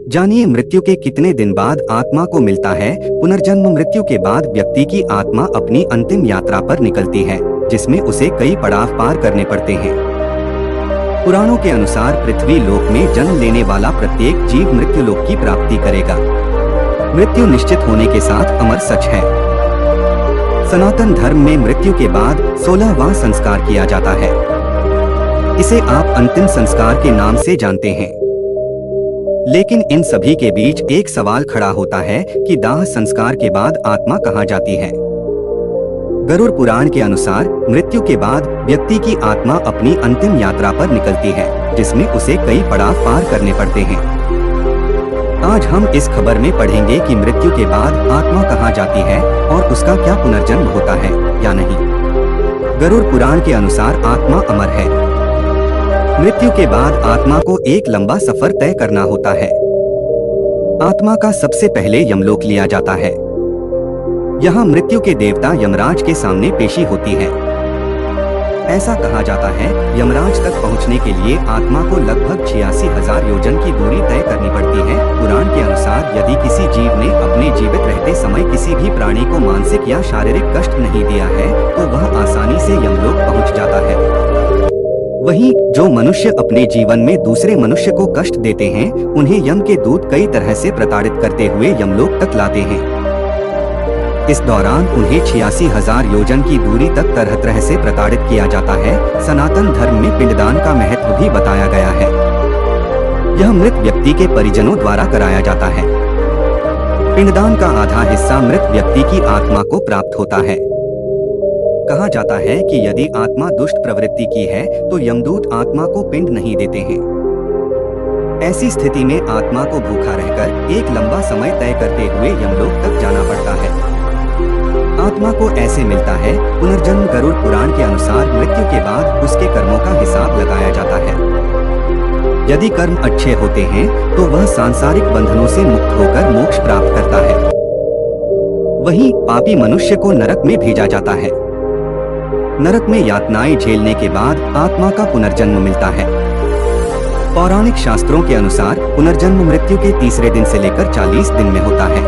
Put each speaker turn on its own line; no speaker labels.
जानिए मृत्यु के कितने दिन बाद आत्मा को मिलता है पुनर्जन्म। मृत्यु के बाद व्यक्ति की आत्मा अपनी अंतिम यात्रा पर निकलती है, जिसमें उसे कई पड़ाव पार करने पड़ते हैं। पुराणों के अनुसार पृथ्वी लोक में जन्म लेने वाला प्रत्येक जीव मृत्यु लोक की प्राप्ति करेगा। मृत्यु निश्चित होने के साथ अमर सच है। सनातन धर्म में मृत्यु के बाद 16वां संस्कार किया जाता है। इसे आप अंतिम संस्कार के नाम से जानते हैं। लेकिन इन सभी के बीच एक सवाल खड़ा होता है कि दाह संस्कार के बाद आत्मा कहाँ जाती है। गरुड़ पुराण के अनुसार मृत्यु के बाद व्यक्ति की आत्मा अपनी अंतिम यात्रा पर निकलती है, जिसमें उसे कई पड़ाव पार करने पड़ते हैं। आज हम इस खबर में पढ़ेंगे कि मृत्यु के बाद आत्मा कहाँ जाती है और उसका क्या पुनर्जन्म होता है या नहीं। गरुड़ पुराण के अनुसार आत्मा अमर है। मृत्यु के बाद आत्मा को एक लंबा सफर तय करना होता है। आत्मा का सबसे पहले यमलोक लिया जाता है। यहाँ मृत्यु के देवता यमराज के सामने पेशी होती है। ऐसा कहा जाता है यमराज तक पहुँचने के लिए आत्मा को लगभग 86,000 योजन की दूरी तय करनी पड़ती है। पुराण के अनुसार यदि किसी जीव ने अपने जीवित रहते समय किसी भी प्राणी को मानसिक या शारीरिक कष्ट नहीं दिया है तो वह आसानी से यमलोक पहुँच जाता है। वहीं जो मनुष्य अपने जीवन में दूसरे मनुष्य को कष्ट देते हैं, उन्हें यम के दूत कई तरह से प्रताड़ित करते हुए यमलोक तक लाते हैं। इस दौरान उन्हें 86,000 योजन की दूरी तक तरह तरह से प्रताड़ित किया जाता है। सनातन धर्म में पिंडदान का महत्व भी बताया गया है। यह मृत व्यक्ति के परिजनों द्वारा कराया जाता है। पिंडदान का आधा हिस्सा मृत व्यक्ति की आत्मा को प्राप्त होता है। कहा जाता है कि यदि आत्मा दुष्ट प्रवृत्ति की है तो यमदूत आत्मा को पिंड नहीं देते हैं। ऐसी स्थिति में आत्मा को भूखा रहकर एक लंबा समय तय करते हुए यमलोक तक जाना पड़ता है। आत्मा को ऐसे मिलता है पुनर्जन्म। गरुड़ पुराण के अनुसार मृत्यु के बाद उसके कर्मों का हिसाब लगाया जाता है। यदि कर्म अच्छे होते हैं तो वह सांसारिक बंधनों से मुक्त होकर मोक्ष प्राप्त करता है। वहीं पापी मनुष्य को नरक में भेजा जाता है। नरक में यातनाएं झेलने के बाद आत्मा का पुनर्जन्म मिलता है। पौराणिक शास्त्रों के अनुसार पुनर्जन्म मृत्यु के तीसरे दिन से लेकर 40 दिन में होता है।